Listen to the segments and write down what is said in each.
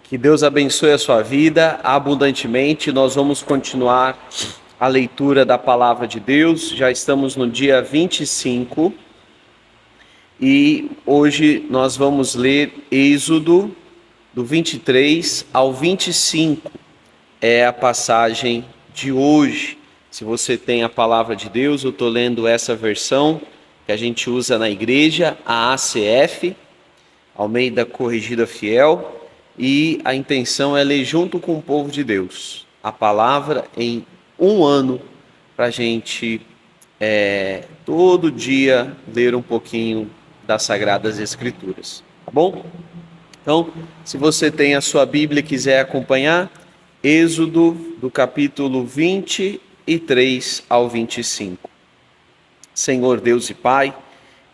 Que Deus abençoe a sua vida abundantemente. Nós vamos continuar a leitura da palavra de Deus. Já estamos no dia 25 e hoje nós vamos ler Êxodo do 23 ao 25. É a passagem de hoje. Se você tem a palavra de Deus, eu estou lendo essa versão que a gente usa na igreja, a ACF, Almeida Corrigida Fiel. E a intenção é ler junto com o povo de Deus a palavra em um ano, para a gente todo dia ler um pouquinho das Sagradas Escrituras, tá bom? Então, se você tem a sua Bíblia e quiser acompanhar, Êxodo do capítulo 23 ao 25. Senhor Deus e Pai,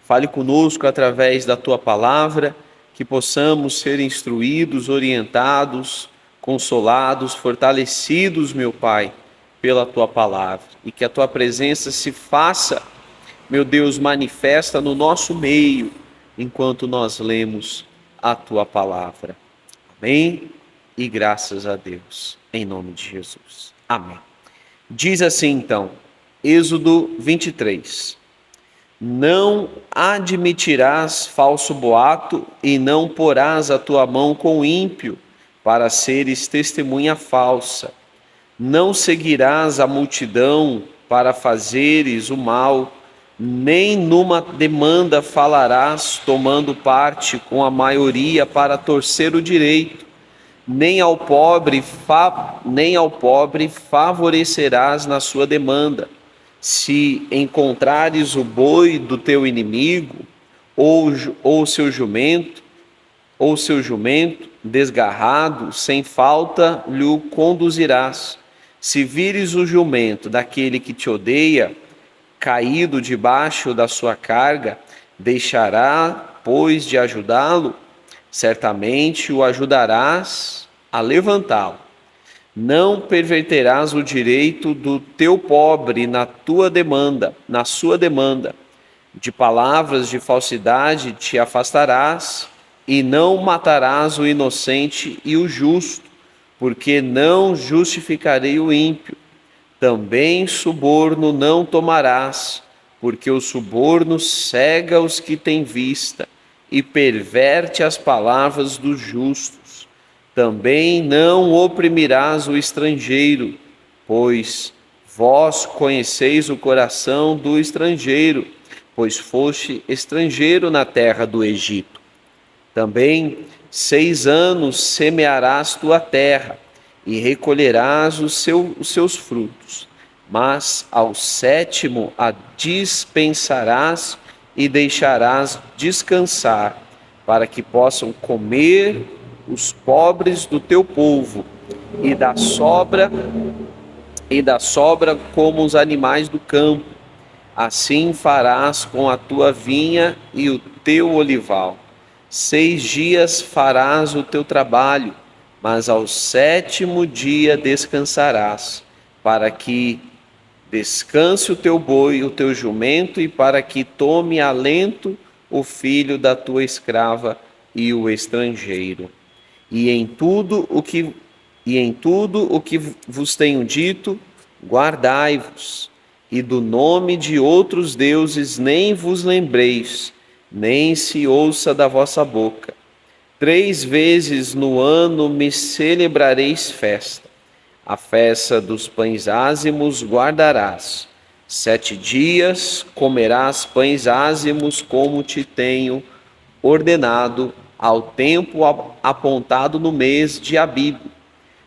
fale conosco através da Tua palavra, que possamos ser instruídos, orientados, consolados, fortalecidos, meu Pai, pela Tua palavra. E que a Tua presença se faça, meu Deus, manifesta no nosso meio, enquanto nós lemos a Tua palavra. Amém? E graças a Deus, em nome de Jesus. Amém. Diz assim então, Êxodo 23. Não admitirás falso boato e não porás a tua mão com o ímpio, para seres testemunha falsa. Não seguirás a multidão para fazeres o mal, nem numa demanda falarás, tomando parte com a maioria para torcer o direito, nem ao pobre favorecerás na sua demanda. Se encontrares o boi do teu inimigo, ou seu jumento desgarrado, sem falta lhe conduzirás. Se vires o jumento daquele que te odeia, caído debaixo da sua carga, deixará, pois, de ajudá-lo? Certamente o ajudarás a levantá-lo. Não perverterás o direito do teu pobre na sua demanda. De palavras de falsidade te afastarás, e não matarás o inocente e o justo, porque não justificarei o ímpio. Também suborno não tomarás, porque o suborno cega os que têm vista, e perverte as palavras dos justos. Também não oprimirás o estrangeiro, pois vós conheceis o coração do estrangeiro, pois foste estrangeiro na terra do Egito. Também 6 anos semearás tua terra, e recolherás os seus frutos, mas ao 7º a dispensarás e deixarás descansar, para que possam comer os pobres do teu povo, e da sobra como os animais do campo. Assim farás com a tua vinha e o teu olival. 6 dias farás o teu trabalho, mas ao 7º dia descansarás, para que descanse o teu boi e o teu jumento, e para que tome alento o filho da tua escrava e o estrangeiro. E em tudo o que vos tenho dito, guardai-vos, e do nome de outros deuses nem vos lembreis, nem se ouça da vossa boca. 3 vezes no ano me celebrareis festa. A festa dos pães ázimos guardarás. 7 dias comerás pães ázimos, como te tenho ordenado, ao tempo apontado no mês de Abibe,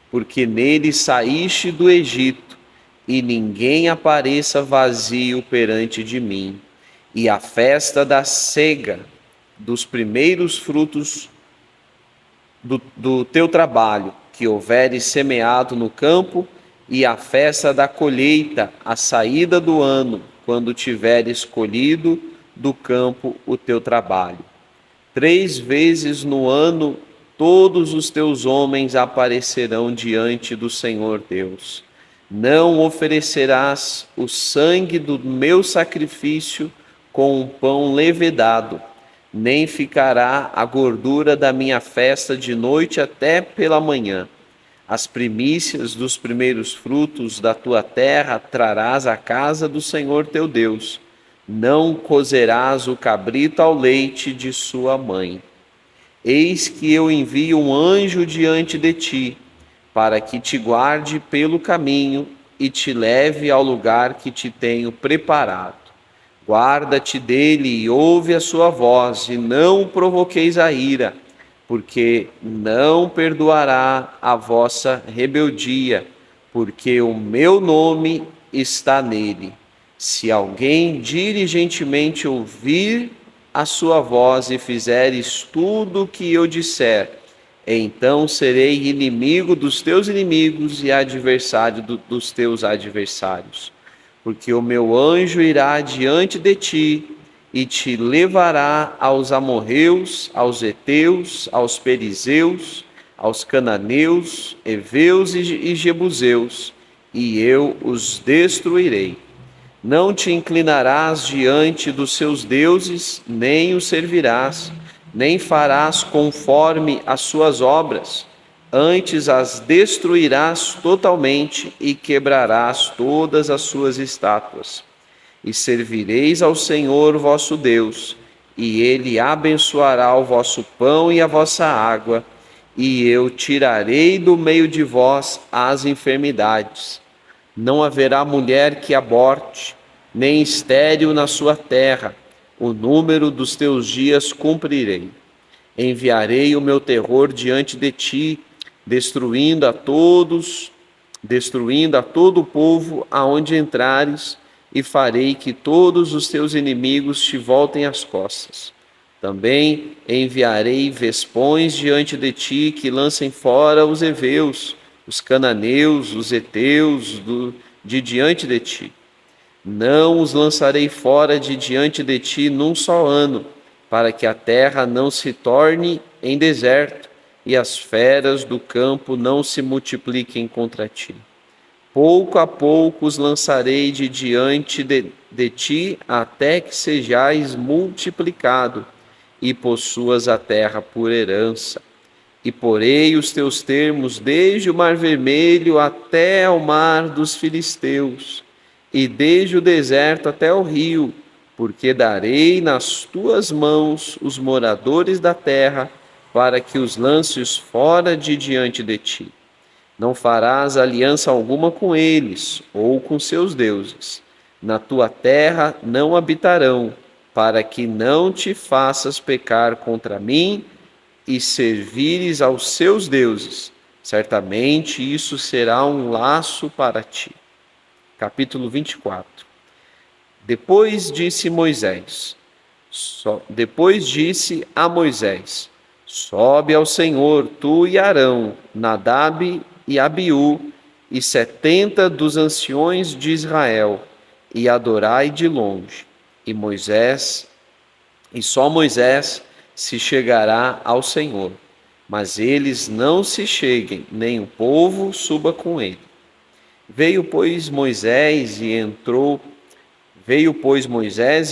porque nele saíste do Egito, e ninguém apareça vazio perante de mim. E a festa da cega, dos primeiros frutos do teu trabalho, que houveres semeado no campo, e a festa da colheita, a saída do ano, quando tiveres colhido do campo o teu trabalho. 3 vezes no ano todos os teus homens aparecerão diante do Senhor Deus. Não oferecerás o sangue do meu sacrifício com um pão levedado, nem ficará a gordura da minha festa de noite até pela manhã. As primícias dos primeiros frutos da tua terra trarás à casa do Senhor teu Deus. Não cozerás o cabrito ao leite de sua mãe. Eis que eu envio um anjo diante de ti, para que te guarde pelo caminho e te leve ao lugar que te tenho preparado. Guarda-te dele e ouve a sua voz, e não o provoqueis a ira, porque não perdoará a vossa rebeldia, porque o meu nome está nele. Se alguém diligentemente ouvir a sua voz e fizeres tudo o que eu disser, então serei inimigo dos teus inimigos e adversário dos teus adversários. Porque o meu anjo irá diante de ti e te levará aos amorreus, aos heteus, aos perizeus, aos cananeus, heveus e jebuseus, e eu os destruirei. Não te inclinarás diante dos seus deuses, nem os servirás, nem farás conforme as suas obras. Antes as destruirás totalmente e quebrarás todas as suas estátuas. E servireis ao Senhor vosso Deus, e ele abençoará o vosso pão e a vossa água, e eu tirarei do meio de vós as enfermidades. Não haverá mulher que aborte, nem estéril na sua terra. O número dos teus dias cumprirei. Enviarei o meu terror diante de ti, destruindo a todo o povo aonde entrares, e farei que todos os teus inimigos te voltem as costas. Também enviarei vespões diante de ti, que lancem fora os heveus, os cananeus, os heteus de diante de ti. Não os lançarei fora de diante de ti num só ano, para que a terra não se torne em deserto e as feras do campo não se multipliquem contra ti. Pouco a pouco os lançarei de diante de ti, até que sejais multiplicado e possuas a terra por herança. E porei os teus termos desde o mar vermelho até ao mar dos filisteus, e desde o deserto até o rio, porque darei nas tuas mãos os moradores da terra, para que os lances fora de diante de ti. Não farás aliança alguma com eles, ou com seus deuses. Na tua terra não habitarão, para que não te faças pecar contra mim e servires aos seus deuses. Certamente isso será um laço para ti. Capítulo 24. Depois disse a Moisés: sobe ao Senhor, tu e Arão, Nadab e Abiú, e 70 dos anciões de Israel, e adorai de longe. E só Moisés se chegará ao Senhor, mas eles não se cheguem, nem o povo suba com ele. Veio, pois, Moisés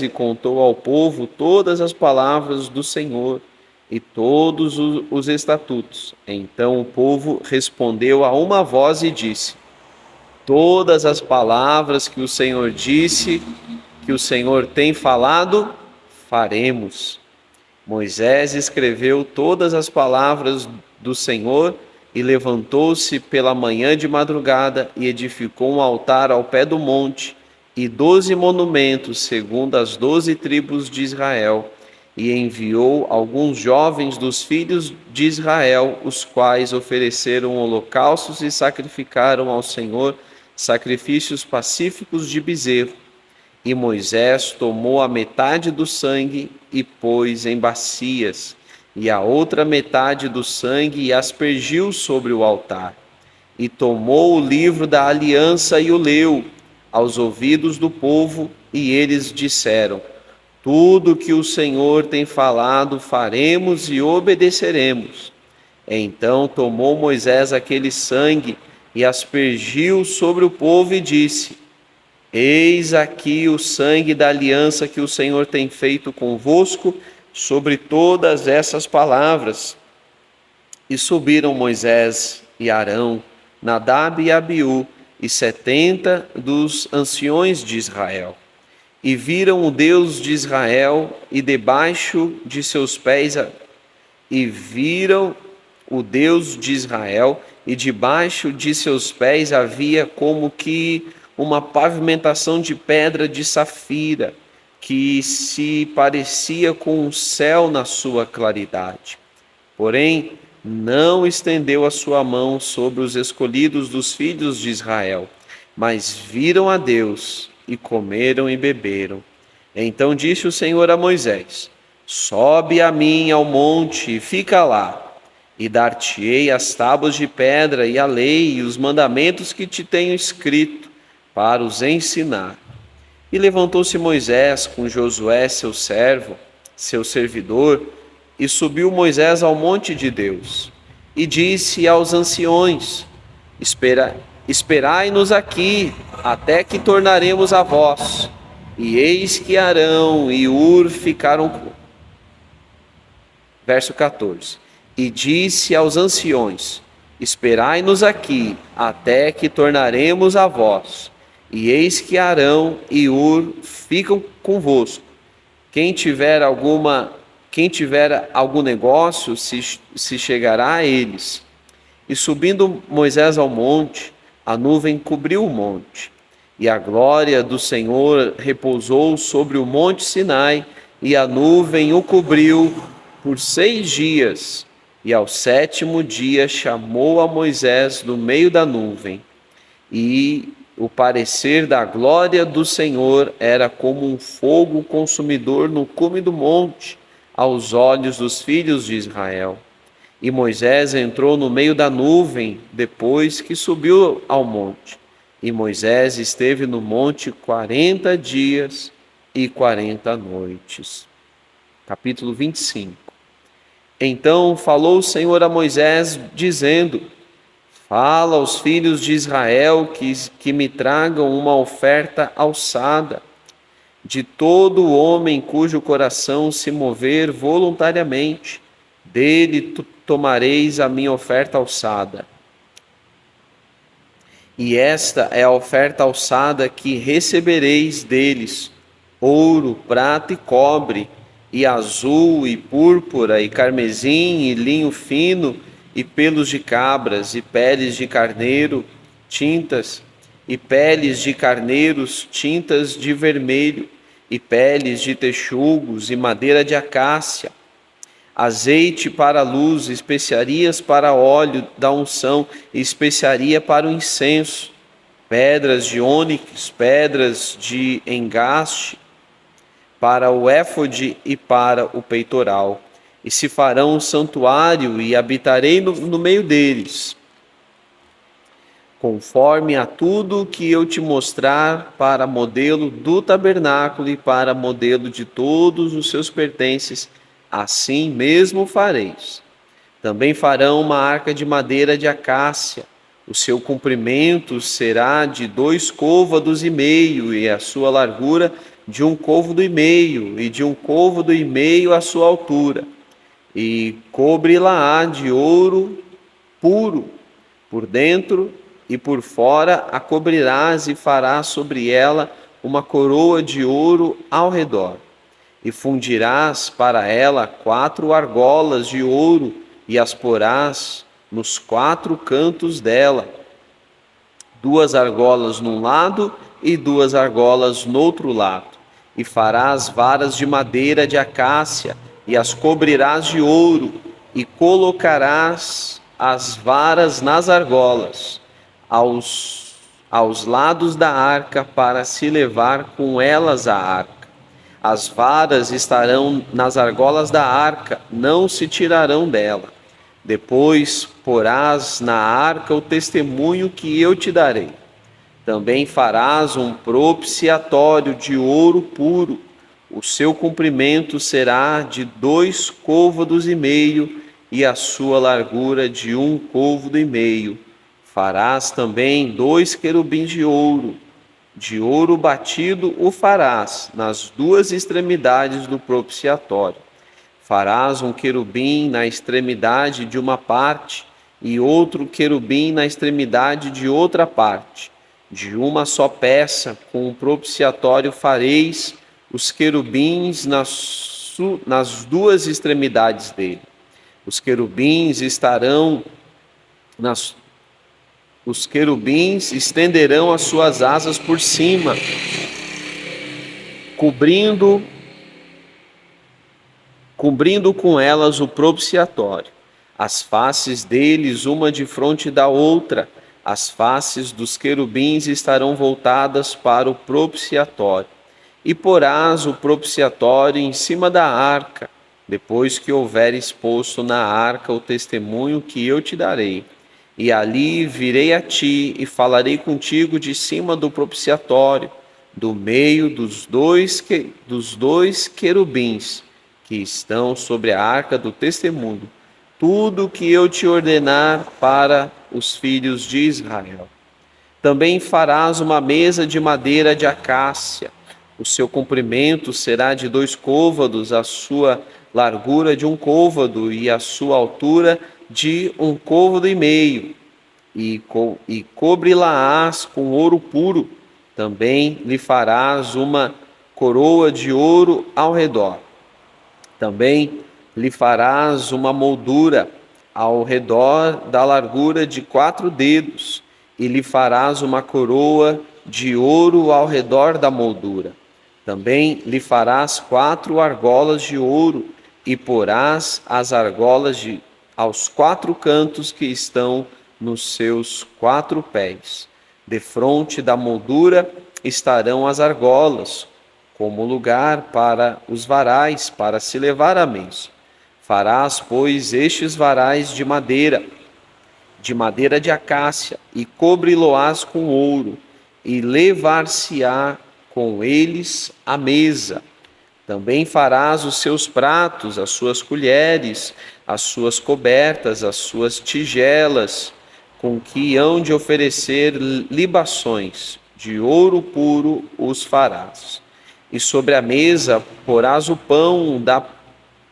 e contou ao povo todas as palavras do Senhor e todos os estatutos. Então o povo respondeu a uma voz e disse: todas as palavras que o Senhor disse, que o Senhor tem falado, faremos. Moisés escreveu todas as palavras do Senhor e levantou-se pela manhã de madrugada e edificou um altar ao pé do monte e 12 monumentos, segundo as 12 tribos de Israel, e enviou alguns jovens dos filhos de Israel, os quais ofereceram holocaustos e sacrificaram ao Senhor sacrifícios pacíficos de bezerro. E Moisés tomou a metade do sangue e pôs em bacias, e a outra metade do sangue e aspergiu sobre o altar. E tomou o livro da aliança e o leu aos ouvidos do povo, e eles disseram: tudo que o Senhor tem falado faremos e obedeceremos. Então tomou Moisés aquele sangue e aspergiu sobre o povo e disse: eis aqui o sangue da aliança que o Senhor tem feito convosco sobre todas essas palavras. E subiram Moisés e Arão, Nadab e Abiú, e 70 dos anciões de Israel. E viram o Deus de Israel, e debaixo de seus pés e debaixo de seus pés havia como que uma pavimentação de pedra de safira, que se parecia com o céu na sua claridade. Porém, não estendeu a sua mão sobre os escolhidos dos filhos de Israel, mas viram a Deus e comeram e beberam. Então disse o Senhor a Moisés: sobe a mim ao monte e fica lá, e dar-te-ei as tábuas de pedra e a lei e os mandamentos que te tenho escrito, para os ensinar. E levantou-se Moisés com Josué, seu servo, seu servidor, e subiu Moisés ao monte de Deus, e disse aos anciões: esperai-nos aqui, até que tornaremos a vós. E eis que Arão e Ur ficaram. Verso 14. E disse aos anciões: esperai-nos aqui, até que tornaremos a vós. E eis que Arão e Ur ficam convosco. Quem tiver algum negócio, se chegará a eles. E subindo Moisés ao monte, a nuvem cobriu o monte, e a glória do Senhor repousou sobre o monte Sinai, e a nuvem o cobriu por 6 dias. E ao 7º dia chamou a Moisés do meio da nuvem, e o parecer da glória do Senhor era como um fogo consumidor no cume do monte, aos olhos dos filhos de Israel. E Moisés entrou no meio da nuvem depois que subiu ao monte. E Moisés esteve no monte 40 dias e 40 noites. Capítulo 25. Então falou o Senhor a Moisés, dizendo: fala aos filhos de Israel que me tragam uma oferta alçada. De todo homem cujo coração se mover voluntariamente, dele tomareis a minha oferta alçada. E esta é a oferta alçada que recebereis deles: ouro, prata e cobre, e azul, e púrpura, e carmesim, e linho fino, e pelos de cabras, e peles de carneiro, tintas, e peles de carneiros, tintas de vermelho, e peles de texugos, e madeira de acácia, azeite para a luz, especiarias para óleo da unção, e especiaria para o incenso, pedras de ônix, pedras de engaste, para o éfode e para o peitoral. E se farão um santuário, e habitarei no meio deles, conforme a tudo que eu te mostrar, para modelo do tabernáculo e para modelo de todos os seus pertences, assim mesmo fareis. Também farão uma arca de madeira de acácia. O seu comprimento será de 2 côvados e meio, e a sua largura de 1 côvado e meio, e de 1 côvado e meio a sua altura. E cobre-la-á de ouro puro, por dentro e por fora a cobrirás, e farás sobre ela uma coroa de ouro ao redor. E fundirás para ela 4 argolas de ouro, e as porás nos 4 cantos dela, 2 argolas num lado e 2 argolas no outro lado. E farás varas de madeira de acácia, e as cobrirás de ouro, e colocarás as varas nas argolas, aos lados da arca, para se levar com elas a arca. As varas estarão nas argolas da arca, não se tirarão dela. Depois porás na arca o testemunho que eu te darei. Também farás um propiciatório de ouro puro. O seu comprimento será de 2 côvados e meio, e a sua largura de 1 côvado e meio. Farás também 2 querubins de ouro batido o farás nas 2 extremidades do propiciatório. Farás um querubim na extremidade de uma parte e outro querubim na extremidade de outra parte. De uma só peça, com o propiciatório fareis os querubins nas duas extremidades dele. Os querubins estenderão as suas asas por cima, cobrindo com elas o propiciatório. As faces deles, uma defronte da outra, as faces dos querubins estarão voltadas para o propiciatório. E porás o propiciatório em cima da arca, depois que houveres posto na arca o testemunho que eu te darei. E ali virei a ti e falarei contigo de cima do propiciatório, do meio dos dois querubins que estão sobre a arca do testemunho, tudo que eu te ordenar para os filhos de Israel. Também farás uma mesa de madeira de acácia. O seu comprimento será de 2 côvados, a sua largura de 1 côvado e a sua altura de 1 côvado e meio. E cobri-la-ás com ouro puro. Também lhe farás uma coroa de ouro ao redor. Também lhe farás uma moldura ao redor da largura de 4 dedos, e lhe farás uma coroa de ouro ao redor da moldura. Também lhe farás 4 argolas de ouro, e porás as argolas aos 4 cantos que estão nos seus 4 pés. Defronte da moldura estarão as argolas, como lugar para os varais, para se levar à mesa. Farás, pois, estes varais de madeira de acácia, e cobri-lo-ás com ouro, e levar-se-á com eles à mesa. Também farás os seus pratos, as suas colheres, as suas cobertas, as suas tigelas, com que hão de oferecer libações, de ouro puro os farás. E sobre a mesa porás o pão da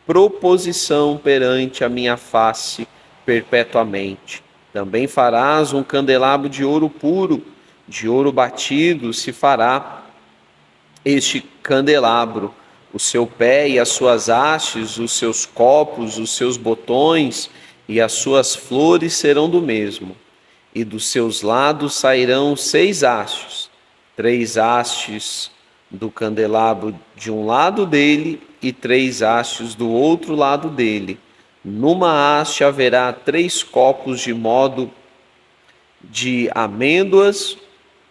proposição perante a minha face perpetuamente. Também farás um candelabro de ouro puro, de ouro batido se fará este candelabro. O seu pé e as suas hastes, os seus copos, os seus botões e as suas flores serão do mesmo. E dos seus lados sairão 6 hastes, 3 hastes do candelabro de um lado dele e 3 hastes do outro lado dele. Numa haste haverá 3 copos de modo de amêndoas,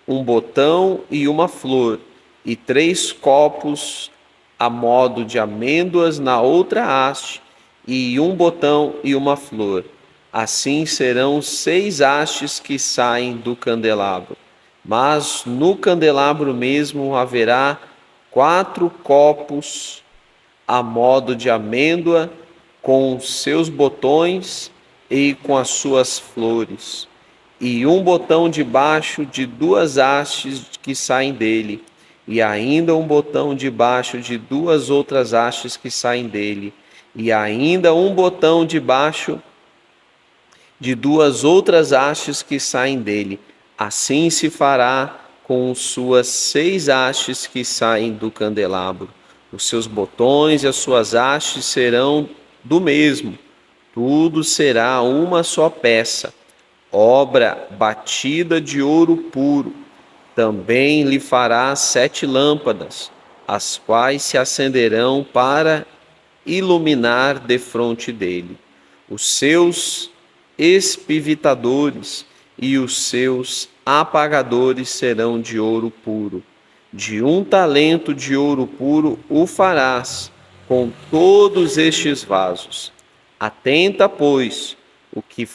um botão e uma flor, e 3 copos a modo de amêndoas na outra haste, e um botão e uma flor. Assim serão 6 hastes que saem do candelabro. Mas no candelabro mesmo haverá 4 copos a modo de amêndoa, com seus botões e com as suas flores, e um botão debaixo de 2 hastes que saem dele, e ainda um botão debaixo de 2 outras hastes que saem dele, e ainda um botão debaixo de 2 outras hastes que saem dele. Assim se fará com suas 6 hastes que saem do candelabro. Os seus botões e as suas hastes serão do mesmo. Tudo será uma só peça, obra batida de ouro puro. Também lhe fará 7 lâmpadas, as quais se acenderão para iluminar defronte dele. Os seus espivitadores e os seus apagadores serão de ouro puro. De 1 talento de ouro puro o farás com todos estes vasos. Atenta, pois, que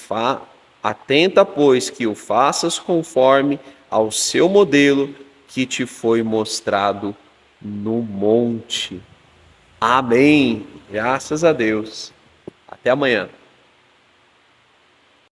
o faças conforme ao seu modelo que te foi mostrado no monte. Amém. Graças a Deus. Até amanhã.